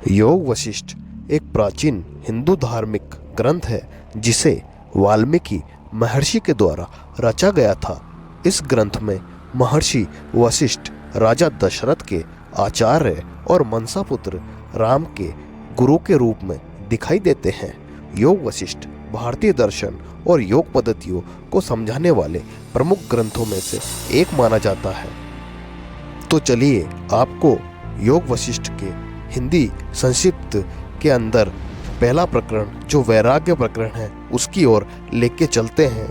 योग वशिष्ठ एक प्राचीन हिंदू धार्मिक ग्रंथ है जिसे वाल्मीकि महर्षि के द्वारा रचा गया था। इस ग्रंथ में महर्षि वशिष्ठ राजा दशरथ के आचार्य और मनसा पुत्र राम के गुरु के रूप में दिखाई देते हैं। योग वशिष्ठ भारतीय दर्शन और योग पद्धतियों को समझाने वाले प्रमुख ग्रंथों में से एक माना जाता है। तो चलिए आपको योग वशिष्ठ के हिंदी संक्षिप्त के अंदर पहला प्रकरण जो वैराग्य प्रकरण है उसकी ओर लेके चलते हैं।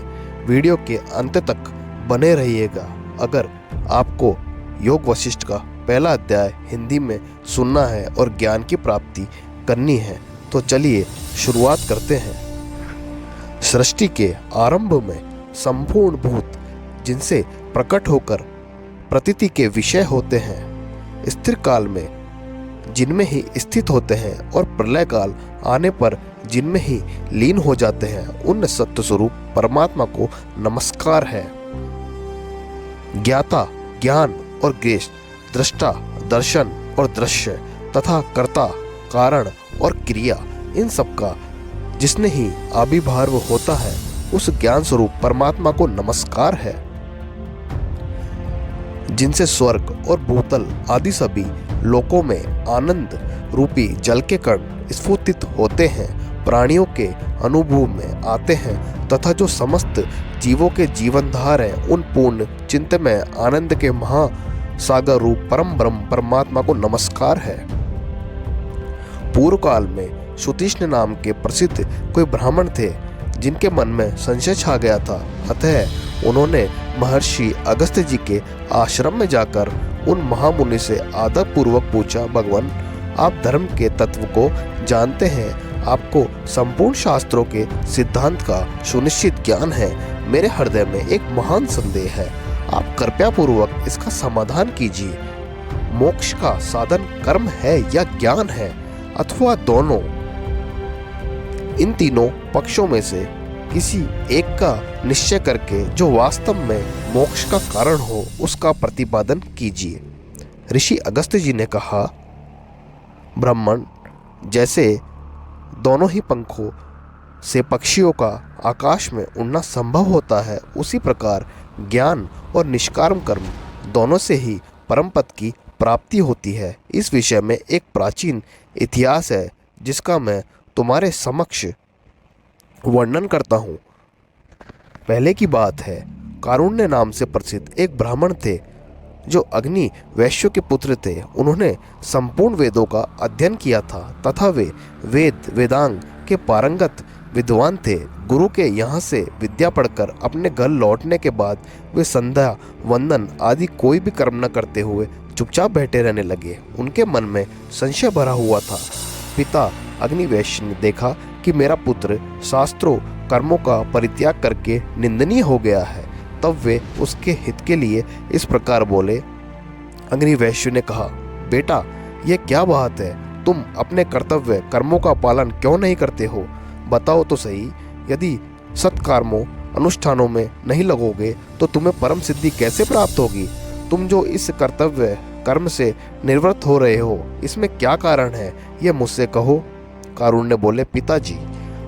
वीडियो के अंत तक बने रहिएगा। अगर आपको योग वशिष्ठ का पहला अध्याय हिंदी में सुनना है और ज्ञान की प्राप्ति करनी है तो चलिए शुरुआत करते हैं। सृष्टि के आरंभ में संपूर्ण भूत जिनसे प्रकट होकर प्रतीति के विषय होते हैं, स्थिर काल में जिनमें ही स्थित होते हैं और प्रलय काल आने पर जिनमें ही लीन हो जाते हैं, उन सत्य स्वरूप परमात्मा को नमस्कार है। ज्ञाता, ज्ञान और ज्ञेय, दृष्टा, दर्शन और दृश्य तथा कर्ता, कारण और क्रिया, इन सब का जिसने ही आविर्भाव होता है उस ज्ञान स्वरूप परमात्मा को नमस्कार है। जिनसे स्वर्ग और भूतल आदि सभी लोकों में आनंद रूपी जल के कण स्फुटित होते हैं, प्राणियों के अनुभव में आते हैं तथा जो समस्त जीवों के जीवनधार हैं, उन पूर्ण चिंतमय आनंद के महासागर रूप परम ब्रह्म परमात्मा को नमस्कार है। पूर्व काल में सुतीष्ण नाम के प्रसिद्ध कोई ब्राह्मण थे जिनके मन में संशय छा गया था। अतः उन्होंने महर्षि अगस्त्य जी के आश्रम में जाकर उन महामुनि से आदर पूर्वक पूछा, भगवान आप धर्म के तत्व को जानते हैं, आपको संपूर्ण शास्त्रों के सिद्धांत का सुनिश्चित ज्ञान है, मेरे हृदय में एक महान संदेह है, आप कृपया पूर्वक इसका समाधान कीजिए। मोक्ष का साधन कर्म है या ज्ञान है अथवा दोनों? इन तीनों पक्षों में से किसी एक का निश्चय करके जो वास्तव में मोक्ष का कारण हो उसका प्रतिपादन कीजिए। ऋषि अगस्त्य जी ने कहा, ब्राह्मण, जैसे दोनों ही पंखों से पक्षियों का आकाश में उड़ना संभव होता है, उसी प्रकार ज्ञान और निष्काम कर्म दोनों से ही परम पद की प्राप्ति होती है। इस विषय में एक प्राचीन इतिहास है जिसका मैं तुम्हारे समक्ष वर्णन करता हूँ। पहले की बात है, कारुण्य नाम से प्रसिद्ध एक ब्राह्मण थे जो अग्नि वैश्य के पुत्र थे। उन्होंने संपूर्ण वेदों का अध्ययन किया था तथा वे वेदांग के पारंगत विद्वान थे। गुरु के यहाँ से विद्या पढ़कर अपने घर लौटने के बाद वे संध्या वंदन आदि कोई भी कर्म न करते हुए चुपचाप बैठे रहने लगे। उनके मन में संशय भरा हुआ था। पिता अग्निवेश ने देखा कि मेरा पुत्र शास्त्रों कर्मों का परित्याग करके निंदनीय हो गया है। तब वे उसके हित के लिए इस प्रकार बोले। अग्निवेश्य ने कहा, बेटा यह क्या बात है, तुम अपने कर्तव्य कर्मों का पालन क्यों नहीं करते हो? बताओ तो सही, यदि सत्कर्मों अनुष्ठानों में नहीं लगोगे तो तुम्हें परम सिद्धि कैसे प्राप्त होगी? तुम जो इस कर्तव्य कर्म से निवृत्त हो रहे हो, इसमें क्या कारण है, यह मुझसे कहो। कारुण्य बोले, पिताजी,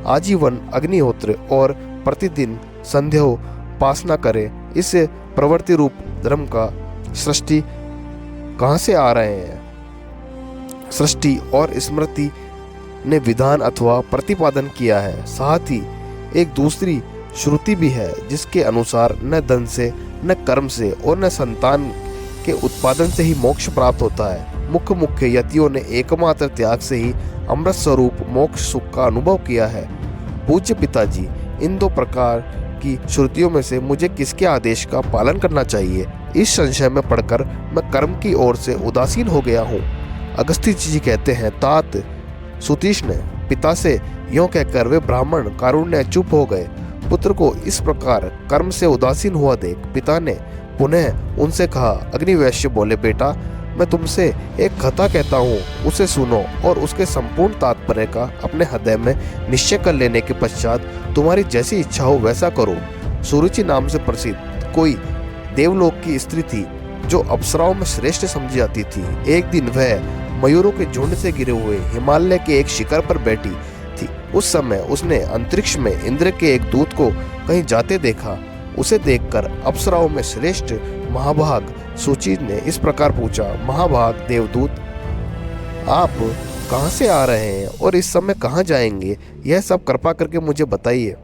आजीवन अग्निहोत्र और प्रतिदिन संध्या उपासना करें, इस प्रवृत्ति रूप धर्म का सृष्टि कहाँ से आ रहे हैं? सृष्टि और स्मृति ने विधान अथवा प्रतिपादन किया है। साथ ही एक दूसरी श्रुति भी है जिसके अनुसार न धन से, न कर्म से और न संतान के उत्पादन से ही मोक्ष प्राप्त होता है। मुख्य यतियों ने एकमात्र त्याग से ही अमृत स्वरूप मोक्ष सुख का अनुभव किया है। पूज्य पिताजी, इन दो प्रकार की श्रुतियों में से मुझे किसके आदेश का पालन करना चाहिए? इस संशय में पढ़कर मैं कर्म की ओर से उदासीन हो गया हूँ। अगस्त्य जी कहते हैं, तात सुतीष्ण पिता से यों कहकर वे ब्राह्मण कारुण्य चुप हो गए। पुत्र को इस प्रकार कर्म से उदासीन हुआ देख पिता ने पुनः उनसे कहा। अग्निवेश्य बोले, बेटा मैं तुमसे एक कथा कहता हूँ, उसे सुनो और उसके संपूर्ण तात्पर्य का अपने हृदय में निश्चय कर लेने के पश्चात तुम्हारी जैसी इच्छा हो वैसा करो। सुरुचि नाम से प्रसिद्ध कोई देवलोक की स्त्री थी जो अप्सराओं में श्रेष्ठ समझी जाती थी। एक दिन वह मयूरों के झुंड से घिरे हुए हिमालय के एक शिखर पर बैठी थी। उस समय उसने अंतरिक्ष में इंद्र के एक दूत को कहीं जाते देखा। उसे देखकर अप्सराओं में श्रेष्ठ महाभाग सूची ने इस प्रकार पूछा, महाभाग देवदूत, आप कहाँ से आ रहे हैं और इस समय कहाँ जाएंगे? यह सब कृपा करके मुझे बताइए।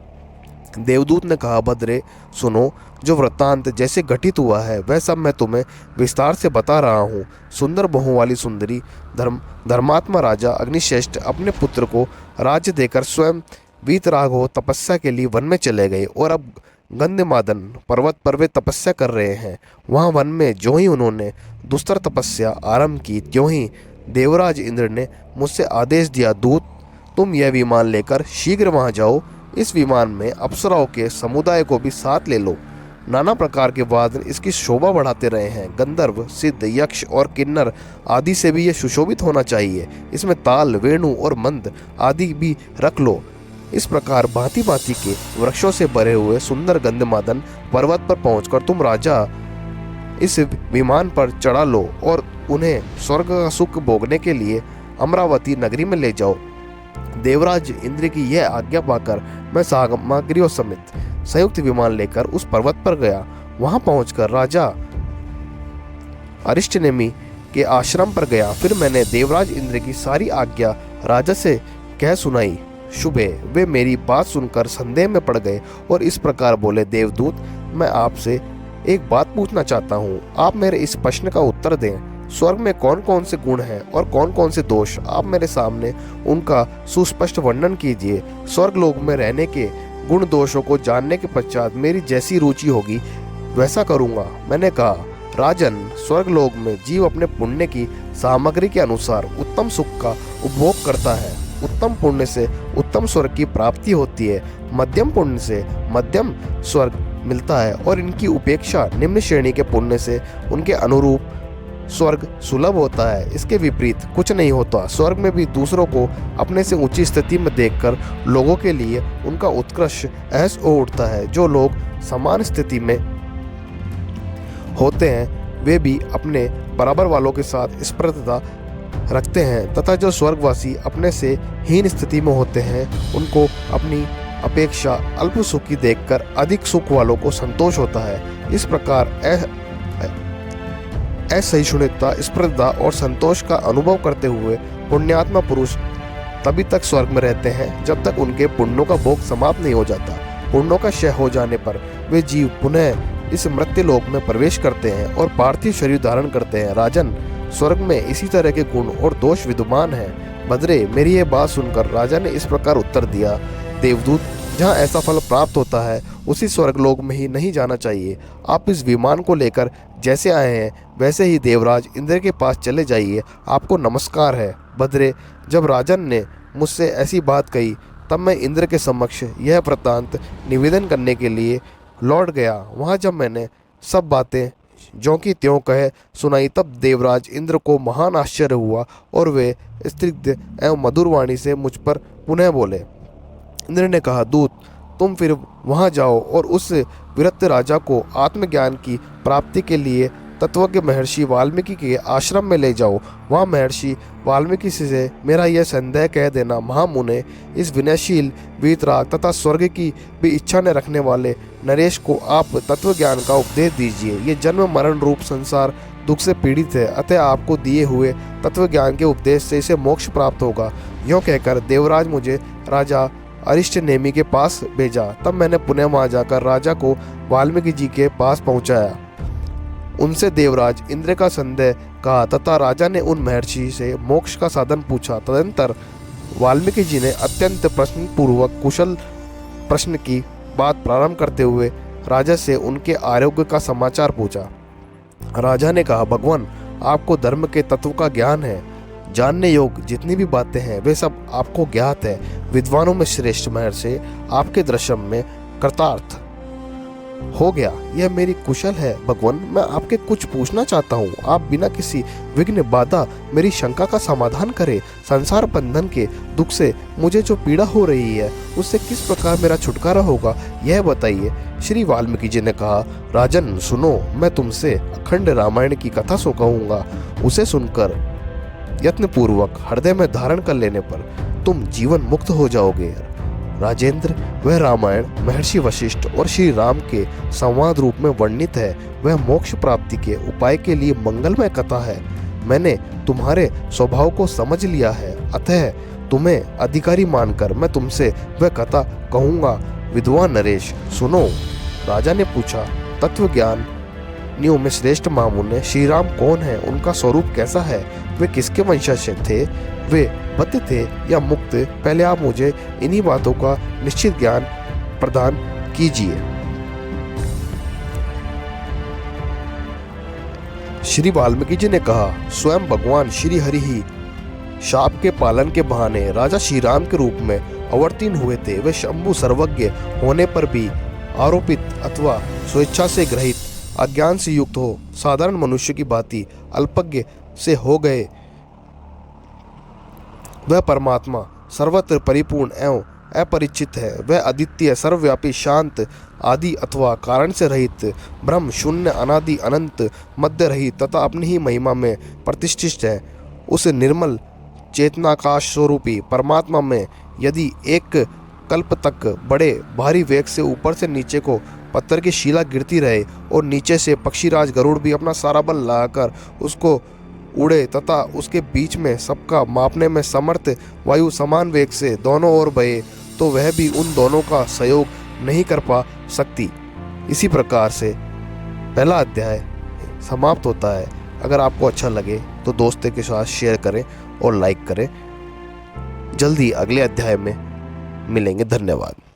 देवदूत ने कहा, भद्रे सुनो, जो वृत्तांत जैसे घटित हुआ है वह सब मैं तुम्हें विस्तार से बता रहा हूँ। सुंदर बहु वाली सुंदरी धर्मात्मा राजा अग्निश्रेष्ठ अपने पुत्र को राज्य देकर स्वयं वीतराग हो तपस्या के लिए वन में चले गए और अब गंधमादन पर्वत पर वे तपस्या कर रहे हैं। वहाँ वन में जो ही उन्होंने दुस्तर तपस्या आरंभ की, त्यों ही देवराज इंद्र ने मुझसे आदेश दिया, दूत तुम यह विमान लेकर शीघ्र वहाँ जाओ। इस विमान में अप्सराओं के समुदाय को भी साथ ले लो। नाना प्रकार के वादन इसकी शोभा बढ़ाते रहे हैं। गंधर्व, सिद्ध, यक्ष और किन्नर आदि से भी यह सुशोभित होना चाहिए। इसमें ताल, वेणु और मंद आदि भी रख लो। इस प्रकार भांति भांति के वृक्षों से भरे हुए सुंदर गंधमादन पर्वत पर पहुंचकर तुम राजा इस विमान पर चढ़ा लो और उन्हें स्वर्ग का सुख भोगने के लिए अमरावती नगरी में ले जाओ। देवराज इंद्र की यह आज्ञा पाकर मैं सामग्रियों समेत संयुक्त विमान लेकर उस पर्वत पर गया। वहां पहुंचकर राजा अरिष्टनेमि के आश्रम पर गया। फिर मैंने देवराज इंद्र की सारी आज्ञा राजा से कह सुनाई। सुबह वे मेरी बात सुनकर संदेह में पड़ गए और इस प्रकार बोले, देवदूत, मैं आपसे एक बात पूछना चाहता हूँ, आप मेरे इस प्रश्न का उत्तर दें। स्वर्ग में कौन कौन से गुण हैं और कौन कौन से दोष, आप मेरे सामने उनका सुस्पष्ट वर्णन कीजिए। स्वर्ग लोक में रहने के गुण दोषों को जानने के पश्चात मेरी जैसी रुचि होगी वैसा करूँगा। मैंने कहा, राजन, स्वर्ग लोक में जीव अपने पुण्य की सामग्री के अनुसार उत्तम सुख का उपभोग करता है। उत्तम पुण्य से उत्तम स्वर्ग की प्राप्ति होती है, मध्यम पुण्य से मध्यम स्वर्ग मिलता है और इनकी उपेक्षा निम्न श्रेणी के पुण्य से उनके अनुरूप स्वर्ग सुलभ होता है। इसके विपरीत कुछ नहीं होता। स्वर्ग में भी दूसरों को अपने से ऊंची स्थिति में देखकर लोगों के लिए उनका उत्कृष्ट एहस हो उठता है। जो लोग समान स्थिति में होते हैं वे भी अपने बराबर वालों के साथ स्पर्धा रखते हैं तथा जो स्वर्गवासी अपने से हीन स्थिति में होते हैं उनको अपनी अपेक्षा अल्प सुखी देखकर अधिक सुख वालों को संतोष होता है। इस प्रकार असहिष्णुता, स्पर्धा और संतोष का अनुभव करते हुए पुण्यात्मा पुरुष तभी तक स्वर्ग में रहते हैं जब तक उनके पुण्यों का भोग समाप्त नहीं हो जाता। पुण्यों का क्षय हो जाने पर वे जीव पुनः इस मृत्यु लोक में प्रवेश करते हैं और पार्थिव शरीर धारण करते हैं। राजन, स्वर्ग में इसी तरह के गुण और दोष विद्यमान हैं। भद्रे, मेरी यह बात सुनकर राजा ने इस प्रकार उत्तर दिया, देवदूत, जहाँ ऐसा फल प्राप्त होता है उसी स्वर्गलोक में ही नहीं जाना चाहिए। आप इस विमान को लेकर जैसे आए हैं वैसे ही देवराज इंद्र के पास चले जाइए। आपको नमस्कार है। भद्रे, जब राजन ने मुझसे ऐसी बात कही तब मैं इंद्र के समक्ष यह वृत्तांत निवेदन करने के लिए लौट गया। वहाँ जब मैंने सब बातें ज्यों की त्यों कहे सुनाई तब देवराज इंद्र को महान आश्चर्य हुआ और वे स्निग्ध एवं मधुर वाणी से मुझ पर पुनः बोले। इंद्र ने कहा, दूत, तुम फिर वहाँ जाओ और उस विरक्त राजा को आत्मज्ञान की प्राप्ति के लिए तत्वज्ञ महर्षि वाल्मीकि के आश्रम में ले जाओ। वहाँ महर्षि वाल्मीकि से मेरा यह संदेह कह देना, महामुने, इस विनयशील वीतराग तथा स्वर्ग की भी इच्छा न रखने वाले नरेश को आप तत्वज्ञान का उपदेश दीजिए। ये जन्म मरण रूप संसार दुख से पीड़ित है, अतः आपको दिए हुए तत्वज्ञान के उपदेश से इसे मोक्ष प्राप्त होगा। यूँ कहकर देवराज मुझे राजा अरिष्टनेमि के पास भेजा। तब मैंने पुनः वहाँ जाकर राजा को वाल्मीकि जी के पास पहुँचाया। उनसे देवराज इंद्र का संदेह कहा तथा राजा ने उन महर्षि से मोक्ष का साधन पूछा। तदंतर वाल्मीकि जी ने अत्यंत प्रश्नपूर्वक कुशल प्रश्न की बात प्रारंभ करते हुए राजा से उनके आरोग्य का समाचार पूछा। राजा ने कहा, भगवान, आपको धर्म के तत्व का ज्ञान है। जानने योग्य जितनी भी बातें हैं वे सब आपको ज्ञात है। विद्वानों में श्रेष्ठ महर्षि आपके दर्शन में कृतार्थ हो गया। यह मेरी कुशल है। भगवान, मैं आपके कुछ पूछना चाहता हूँ। आप बिना किसी विघ्न बाधा मेरी शंका का समाधान करें। संसार बंधन के दुख से मुझे जो पीड़ा हो रही है उससे किस प्रकार मेरा छुटकारा होगा, यह बताइए। श्री वाल्मीकि जी ने कहा, राजन सुनो, मैं तुमसे अखंड रामायण की कथा सो कहूँगा। उसे सुनकर यत्नपूर्वक हृदय में धारण कर लेने पर तुम जीवन मुक्त हो जाओगे। राजेंद्र, वह रामायण महर्षि वशिष्ठ और श्री राम के संवाद रूप में वर्णित है। वह मोक्ष प्राप्ति के उपाय के लिए मंगलमय कथा है। मैंने तुम्हारे स्वभाव को समझ लिया है, अतः तुम्हें अधिकारी मानकर मैं तुमसे वह कथा कहूँगा। विद्वान नरेश, सुनो। राजा ने पूछा, तत्वज्ञानियों में श्रेष्ठ महामुने श्री राम कौन है? उनका स्वरूप कैसा है? वे किसके वंशज थे? वे बद्ध थे या मुक्त? पहले आप मुझे इन्हीं बातों का निश्चित ज्ञान प्रदान कीजिए। श्री वाल्मीकि जी ने कहा, स्वयं भगवान श्री हरि ही शाप के पालन के बहाने राजा श्री राम के रूप में अवतीर्ण हुए थे। वे शंभु सर्वज्ञ होने पर भी आरोपित अथवा स्वेच्छा से ग्रहित, अज्ञान से युक्त हो साधारण मनुष्य की भांति अल्पज्ञ से हो गए। वह परमात्मा सर्वत्र परिपूर्ण एवं अपरिचित है। वह अद्वितीय, सर्वव्यापी, शांत, आदि अथवा कारण से रहित, ब्रह्म, शून्य, अनादि, अनंत, मध्य रहित तथा अपनी ही महिमा में प्रतिष्ठित है। उस निर्मल चेतनाकाश स्वरूपी परमात्मा में यदि एक कल्प तक बड़े भारी वेग से ऊपर से नीचे को पत्थर की शिला गिरती रहे और नीचे से पक्षीराज गरुड़ भी अपना सारा बल लगाकर उसको उड़े तथा उसके बीच में सबका मापने में समर्थ वायु समान वेग से दोनों ओर बहे, तो वह भी उन दोनों का सहयोग नहीं कर पा सकती। इसी प्रकार से पहला अध्याय समाप्त होता है। अगर आपको अच्छा लगे तो दोस्तों के साथ शेयर करें और लाइक करें। जल्दी अगले अध्याय में मिलेंगे। धन्यवाद।